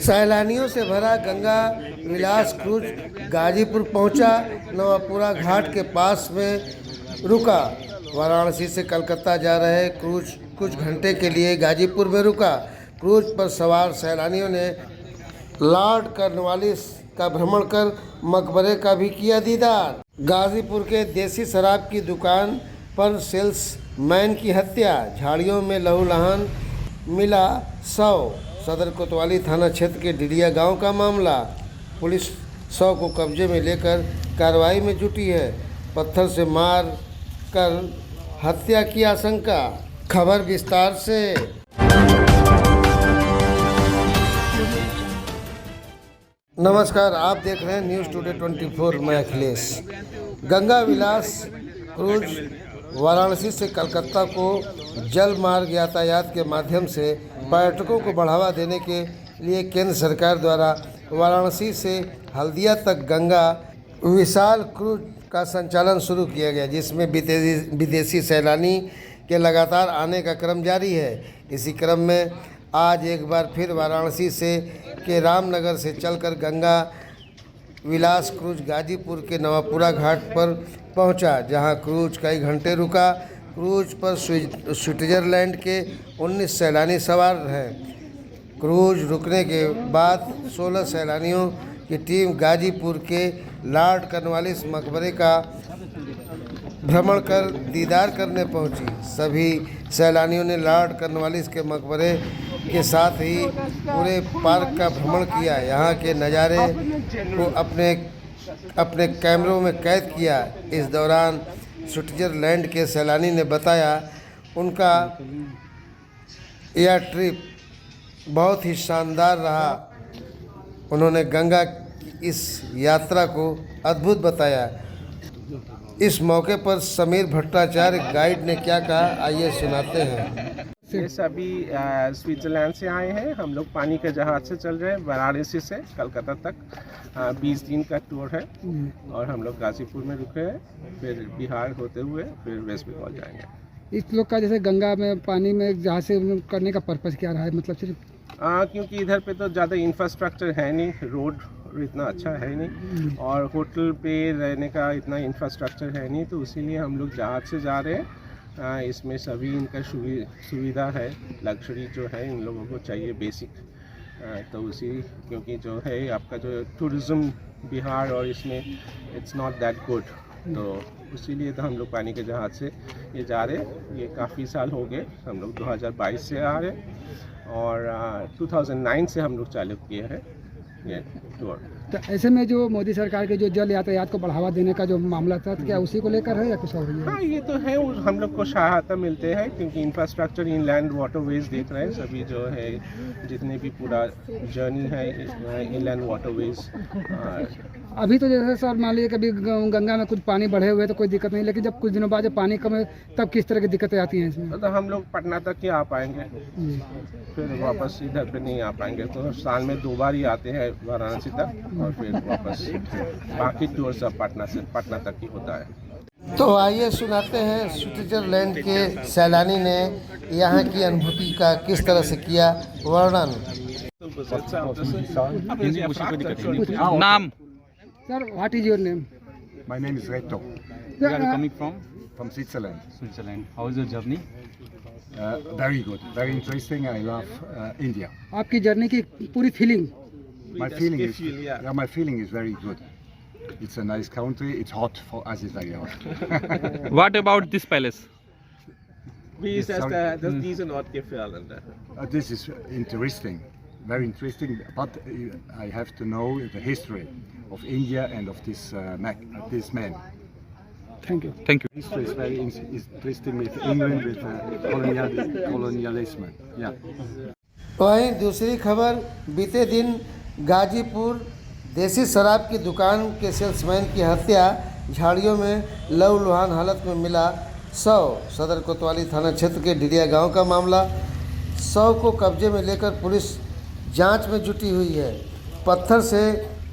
सैलानियों से भरा गंगा विलास क्रूज गाजीपुर पहुंचा। नवापुरा घाट के पास में रुका। वाराणसी से कलकत्ता जा रहे क्रूज कुछ घंटे के लिए गाजीपुर में रुका। क्रूज पर सवार सैलानियों ने लॉर्ड कॉर्नवालिस का भ्रमण कर मकबरे का भी किया दीदार। गाजीपुर के देसी शराब की दुकान पर सेल्समैन की हत्या, झाड़ियों में लहूलुहान मिला शव। सदर कोतवाली थाना क्षेत्र के डिडिया गांव का मामला। पुलिस शव को कब्जे में लेकर कार्रवाई में जुटी है। पत्थर से मार कर हत्या की आशंका। खबर विस्तार से। नमस्कार, आप देख रहे हैं न्यूज़ टुडे 24। मैं अखिलेश। गंगा विलास क्रूज वाराणसी से कलकत्ता को जल मार्ग यातायात के माध्यम से पर्यटकों को बढ़ावा देने के लिए केंद्र सरकार द्वारा वाराणसी से हल्दिया तक गंगा विशाल क्रूज का संचालन शुरू किया गया, जिसमें विदेशी सैलानी के लगातार आने का क्रम जारी है। इसी क्रम में आज एक बार फिर वाराणसी से के रामनगर से चलकर गंगा विलास क्रूज गाजीपुर के नवापुरा घाट पर पहुंचा, जहां क्रूज कई घंटे रुका। क्रूज पर स्विट्जरलैंड के 19 सैलानी सवार हैं। क्रूज रुकने के बाद 16 सैलानियों की टीम गाजीपुर के लॉर्ड कॉर्नवालिस मकबरे का भ्रमण कर दीदार करने पहुंची। सभी सैलानियों ने लॉर्ड कॉर्नवालिस के मकबरे के साथ ही पूरे पार्क का भ्रमण किया। यहाँ के नज़ारे को अपने कैमरों में कैद किया। इस दौरान स्विट्जरलैंड के सैलानी ने बताया उनका यह ट्रिप बहुत ही शानदार रहा। उन्होंने गंगा की इस यात्रा को अद्भुत बताया। इस मौके पर समीर भट्टाचार्य गाइड ने क्या कहा, आइए सुनाते हैं। ये सभी स्विट्जरलैंड से आए हैं। हम लोग पानी के जहाज़ से चल रहे हैं वाराणसी से कलकत्ता तक। 20 दिन का टूर है और हम लोग गाजीपुर में रुके हैं, फिर बिहार होते हुए फिर वेस्ट बंगाल जाएंगे। इस लोग का जैसे गंगा में पानी में जहाज़ से करने का पर्पज़ क्या रहा है, मतलब सिर्फ क्योंकि इधर पे तो ज़्यादा इंफ्रास्ट्रक्चर है नहीं, रोड इतना अच्छा है नहीं और होटल पे रहने का इतना इंफ्रास्ट्रक्चर है नहीं, तो इसीलिए हम लोग जहाज़ से जा रहे हैं। इसमें सभी इनका सुविधा है, लग्जरी जो है इन लोगों को चाहिए बेसिक, तो उसी क्योंकि जो है आपका जो टूरिज़्म बिहार और इसमें इट्स नॉट दैट गुड, तो इसीलिए तो हम लोग पानी के जहाज़ से ये जा रहे हैं। ये काफ़ी साल हो गए, हम लोग 2022 से आ रहे हैं और 2009 से हम लोग चालू किए हैं ये टूर। तो ऐसे में जो मोदी सरकार के जो जल यातायात को बढ़ावा देने का जो मामला था, क्या उसी को लेकर है या कुछ और है? हाँ, ये तो है, हम लोग को सहायता मिलते हैं क्योंकि इंफ्रास्ट्रक्चर इनलैंड वाटरवेज देख रहे हैं सभी, जो है जितने भी पूरा जर्नी है इनलैंड वाटरवेज। अभी तो जैसे सर मान लीजिए कभी गंगा में कुछ पानी बढ़े हुए तो कोई दिक्कत नहीं, लेकिन जब कुछ दिनों बाद जब पानी कम है तब किस तरह की दिक्कतें आती हैं इसमें? तो हम लोग पटना तक ही आ पाएंगे, फिर वापस इधर पे नहीं आ पाएंगे। तो साल में 2 बार ही आते हैं वाराणसी तक और फिर वापस बाकी टूर सब पटना तक ही होता है। तो आइए सुनाते हैं स्विट्जरलैंड के सैलानी ने यहाँ की अनुभूति का किस तरह से किया वर्णन। नाम? Sir, what is your name? My name is Reto Where are you coming from? from Switzerland. Switzerland. How is your journey? Very good, very interesting. I love India. आपकी जर्नी की पूरी feeling? My feeling is my feeling is very good. It's a nice country. It's hot for us. It's very hot. What about this palace? Wie ist das, Sorry. diesen Ort gefallen? This is interesting, very interesting. But I have to know the history of India and of this man. Thank you. Thank you. History is very interesting with England, with colonialism. Yeah. वहीं दूसरी खबर, बीते दिन गाजीपुर देसी शराब की दुकान के सेल्समैन की हत्या, झाड़ियों में लहूलुहान हालत में मिला शव। सदर कोतवाली थाना क्षेत्र के डिडिया गांव का मामला। शव को कब्जे में लेकर पुलिस जांच में जुटी हुई है। पत्थर से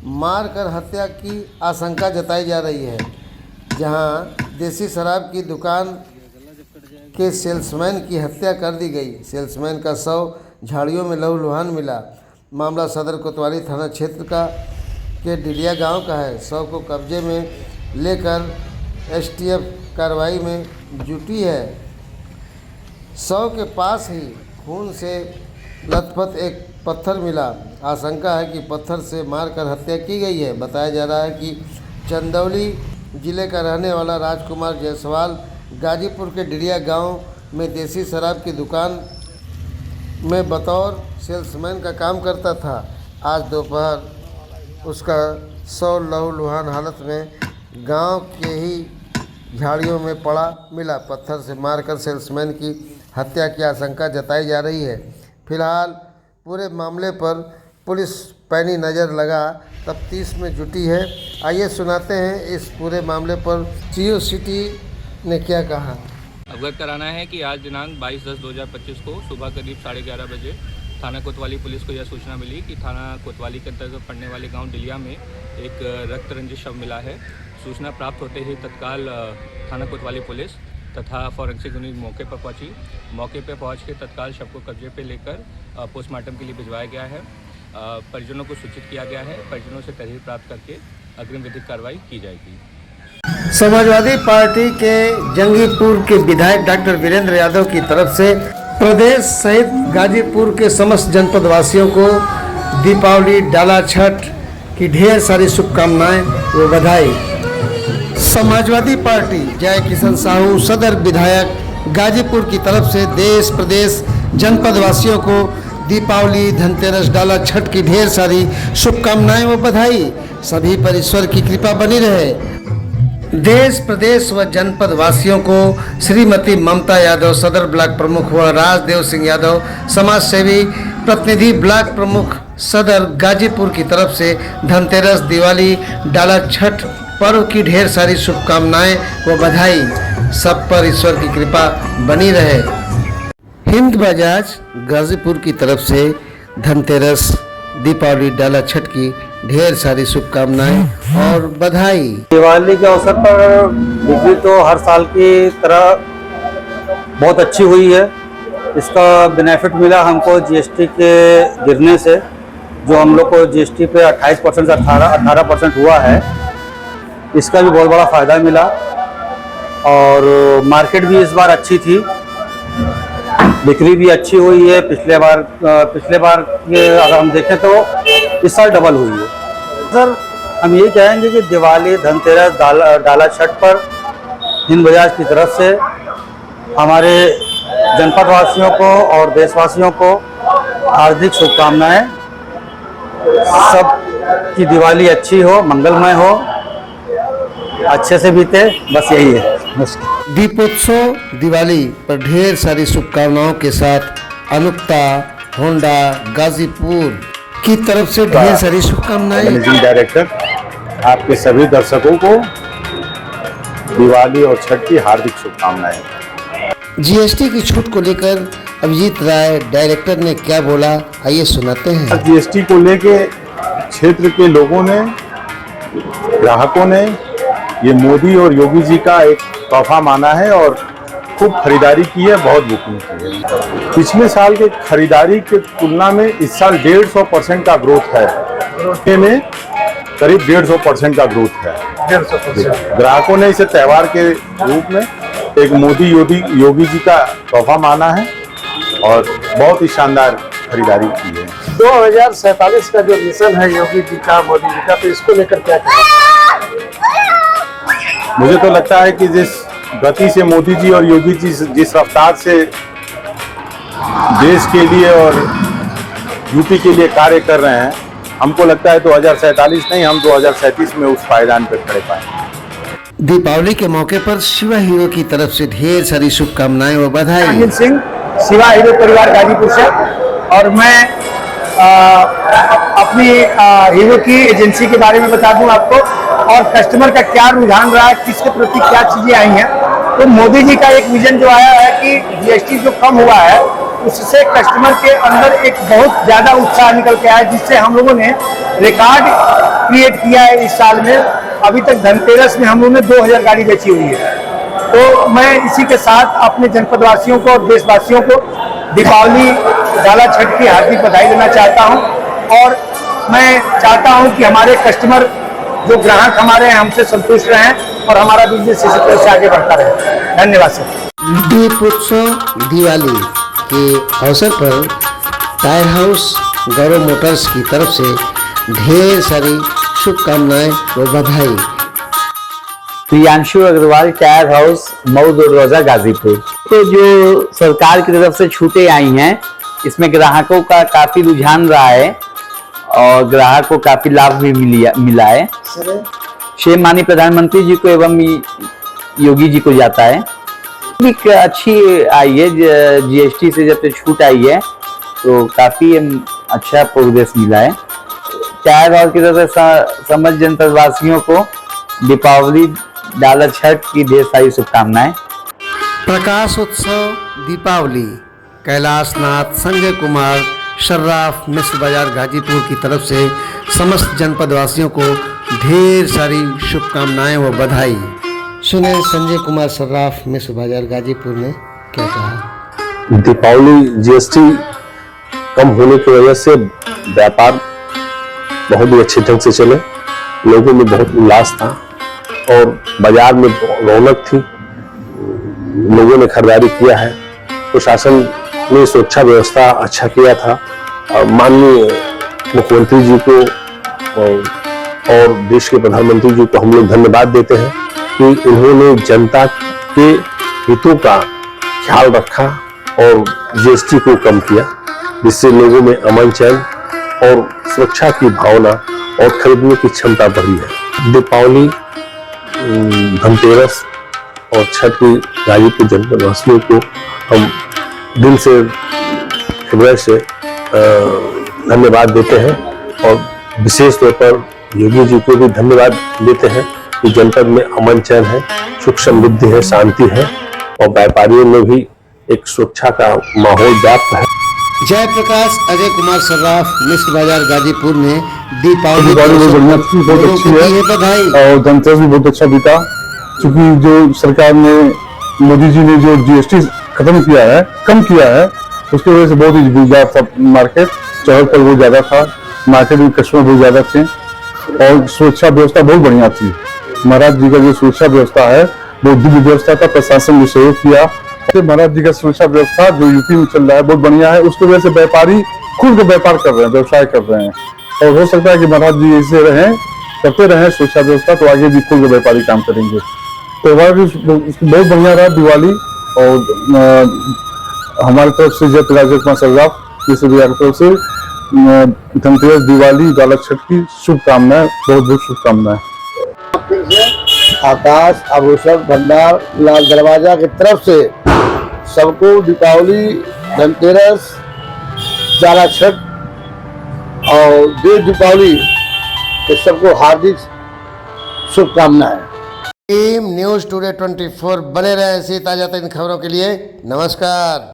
मार कर हत्या की आशंका जताई जा रही है। जहां देसी शराब की दुकान के सेल्समैन की हत्या कर दी गई। सेल्समैन का शव झाड़ियों में लहूलुहान मिला। मामला सदर कोतवाली थाना क्षेत्र का के डिलिया गांव का है। शव को कब्जे में लेकर एसटीएफ कार्रवाई में जुटी है। शव के पास ही खून से लथपथ एक पत्थर मिला। आशंका है कि पत्थर से मारकर हत्या की गई है। बताया जा रहा है कि चंदौली जिले का रहने वाला राजकुमार जायसवाल गाजीपुर के डिलिया गांव में देसी शराब की दुकान में बतौर सेल्समैन का काम करता था। आज दोपहर उसका शव लहूलुहान हालत में गांव के ही झाड़ियों में पड़ा मिला। पत्थर से मारकर सेल्समैन की हत्या की आशंका जताई जा रही है। फिलहाल पूरे मामले पर पुलिस पैनी नज़र लगा तफ्तीश में जुटी है। आइए सुनाते हैं इस पूरे मामले पर सीओ सिटी ने क्या कहा। अवगत कराना है कि आज दिनांक 22/10/2025 को सुबह करीब 11:30 बजे थाना कोतवाली पुलिस को यह सूचना मिली कि थाना कोतवाली के अंतर्गत पड़ने वाले गांव डिलिया में एक रक्त रंजित शव मिला है। सूचना प्राप्त होते ही तत्काल थाना कोतवाली पुलिस तथा फॉरेंसिक यूनिट मौके पर पहुंची। मौके पर पहुंच के तत्काल शव को कब्जे पे लेकर पोस्टमार्टम के लिए भिजवाया गया है। परिजनों को सूचित किया गया है। परिजनों से तहरीर प्राप्त करके अग्रिम विधिक कार्रवाई की जाएगी। समाजवादी पार्टी के जंगीपुर के विधायक डॉक्टर वीरेंद्र यादव की तरफ से प्रदेश सहित गाजीपुर के समस्त जनपद वासियों को दीपावली डाला छठ की ढेर सारी शुभकामनाएं व बधाई। समाजवादी पार्टी जय किशन साहू सदर विधायक गाजीपुर की तरफ से देश प्रदेश जनपद वासियों को दीपावली धनतेरस डाला छठ की ढेर सारी शुभकामनाएं व बधाई। सभी पर ईश्वर की कृपा बनी रहे। देश प्रदेश व जनपद वासियों को श्रीमती ममता यादव सदर ब्लॉक प्रमुख व राजदेव सिंह यादव समाज सेवी प्रतिनिधि ब्लॉक प्रमुख सदर गाजीपुर की तरफ से धनतेरस दिवाली डाला छठ पर्व की ढेर सारी शुभकामनाएं व बधाई। सब पर ईश्वर की कृपा बनी रहे। हिंद बजाज गाजीपुर की तरफ से धनतेरस दीपावली डाला छठ की ढेर सारी शुभकामनाएं और बधाई। दिवाली के अवसर पर बिजली तो हर साल की तरह बहुत अच्छी हुई है। इसका बेनिफिट मिला हमको जीएसटी के गिरने से, जो हम लोग को जीएसटी पे 28% से 18% हुआ है। इसका भी बहुत बड़ा फ़ायदा मिला और मार्केट भी इस बार अच्छी थी, बिक्री भी अच्छी हुई है। पिछले बार के अगर हम देखें तो इस साल डबल हुई है। सर हम ये कहेंगे कि दिवाली धनतेरस डाला छठ पर हिंद बजाज की तरफ से हमारे जनपद वासियों को और देशवासियों को हार्दिक शुभकामनाएं। सब की दिवाली अच्छी हो, मंगलमय हो, अच्छे से बीते, बस यही है। दीपोत्सव दिवाली पर ढेर सारी शुभकामनाओं के साथ अनुक्ता होंडा गाजीपुर की तरफ से ढेर सारी शुभकामनाएं। मैनेजिंग डायरेक्टर आपके सभी दर्शकों को दिवाली और छठ की हार्दिक शुभकामनाएं। जीएसटी की छूट को लेकर अभिजीत राय डायरेक्टर ने क्या बोला, आइए सुनाते हैं। जीएसटी को लेके क्षेत्र के लोगों ने, ग्राहकों ने ये मोदी और योगी जी का एक तोहफा माना है और खूब खरीदारी की है, बहुत बुकिंग की है। पिछले साल के खरीदारी के तुलना में इस साल 150% का ग्रोथ है। में करीब 150% का ग्रोथ है। 150%। ग्राहकों ने इसे त्योहार के रूप में एक मोदी योगी जी का तोहफा माना है और बहुत ही शानदार खरीदारी की है। 2047 का जो मिशन है योगी जी का, मोदी जी का, तो इसको लेकर क्या कहें? मुझे तो लगता है कि जिस गति से मोदी जी और योगी जी जिस रफ्तार से देश के लिए और यूपी के लिए कार्य कर रहे हैं, हमको लगता है 2047 नहीं, हम 2037 में उस पायदान पर खड़े पाएंगे। दीपावली के मौके पर शिवा हीरो की तरफ से ढेर सारी शुभकामनाएं व बधाई। रंजन सिंह, शिवा हीरो परिवार गाजीपुर से, और मैं अपनी हीरो की एजेंसी के बारे में बता दूं आपको, और कस्टमर का क्या रुझान रहा है, किसके प्रति क्या चीजें आई हैं। तो मोदी जी का एक विजन जो आया है कि जीएसटी जो कम हुआ है उससे कस्टमर के अंदर एक बहुत ज्यादा उत्साह निकल के आया, जिससे हम लोगों ने रिकॉर्ड क्रिएट किया है इस साल में। अभी तक धनतेरस में हम लोगों ने 2000 गाड़ी बेची हुई है। तो मैं इसी के साथ अपने जनपद वासियों को और देशवासियों को दीपावली डाला छठ की हार्दिक बधाई देना चाहता हूं। और मैं चाहता हूं कि हमारे कस्टमर जो ग्राहक हमारे हैं हमसे संतुष्ट रहें और हमारा बिजनेस इसी तरह से आगे बढ़ता रहे। धन्यवाद सर। दीपोत्सव दिवाली के अवसर पर टायर हाउस गौरव मोटर्स की तरफ से ढेर सारी शुभकामनाएं व बधाई। प्रियांशु अग्रवाल, टायर हाउस, मऊ दरवाजा, गाजीपुर। तो जो सरकार की तरफ से छूटें आई हैं, इसमें ग्राहकों का काफी रुझान रहा है और ग्राहक को काफी लाभ भी मिला है। श्री माननीय प्रधानमंत्री जी को एवं योगी जी को जाता है। एक अच्छी आई है, जीएसटी से जब से छूट आई है तो काफी अच्छा प्रोग्रेस मिला है। टायर हाउस की तरफ से समस्त जनपद वासियों को दीपावली, डाला छठ की ढेर सारी शुभकामनाएं। प्रकाश उत्सव दीपावली कैलाशनाथ संजय कुमार सर्राफ मिश्र बाजार गाजीपुर की तरफ से समस्त जनपद वासियों को ढेर सारी शुभकामनाएं व बधाई। सुने संजय कुमार सर्राफ मिश्र बाजार गाजीपुर ने क्या कहा। दीपावली जीएसटी कम होने की वजह से व्यापार बहुत ही अच्छे ढंग से चले, लोगों में बहुत उल्लास था और बाजार में रौनक थी, लोगों ने खरीदारी किया है। प्रशासन ने सुरक्षा व्यवस्था अच्छा किया था। माननीय मुख्यमंत्री जी को और देश के प्रधानमंत्री जी को हम लोग धन्यवाद देते हैं कि उन्होंने जनता के हितों का ख्याल रखा और जीएसटी को कम किया, जिससे लोगों में अमन चैन और सुरक्षा की भावना और खरीदने की क्षमता बढ़ी है। दीपावली, धनतेरस और छठ की गाजीपुर जनपद वासियों को हम दिल से, हृदय से धन्यवाद देते हैं और विशेष तौर पर योगी जी को भी धन्यवाद देते हैं कि जनपद में अमन चैन है, सुख समृद्धि है, शांति है और व्यापारियों में भी एक सुरक्षा का माहौल व्याप्त है। जय प्रकाश अजय कुमार सर्राफ मिश्र बाजार गाजीपुर ने दीपावली बहुत अच्छी है बधाई और धनतेरस भी बहुत अच्छा बीता, क्योंकि जो सरकार ने, मोदी जी ने जो जीएसटी खत्म किया है, कम किया है, उसकी वजह से बहुत ही गुजार था मार्केट, चहल पहल बहुत ज्यादा था, मार्केट में कस्टमर बहुत ज्यादा थे और सुरक्षा व्यवस्था बहुत बढ़िया थी। महाराज जी का जो सुरक्षा व्यवस्था है वो दिव्य व्यवस्था था, प्रशासन ने सहयोग किया। महाराज जी का सुरक्षा व्यवस्था जो यूपी में चल रहा है बहुत बढ़िया है, उसकी वजह से व्यापारी खुल के व्यापार कर रहे हैं, व्यवसाय कर रहे हैं और हो सकता है कि महाराज जी ऐसे रहें, करते रहें सुरक्षा व्यवस्था, तो आगे भी खुल के व्यापारी काम करेंगे। त्यौहार भी बहुत बढ़िया रहा दिवाली और हमारी तरफ से जय प्रकाश कुमार सर्राफ की तरफ से धनतेरस, दिवाली, डाला छठ की शुभकामनाएं, बहुत बहुत शुभकामनाएं। आकाश आभूषण भंडार लाल दरवाजा की तरफ से सबको दीपावली, धनतेरस, डाला छठ और देव दीपावली के सबको हार्दिक शुभकामनाएं। टीम न्यूज़ टुडे 24 बने रहे ऐसी ताजा तरीन खबरों के लिए। नमस्कार।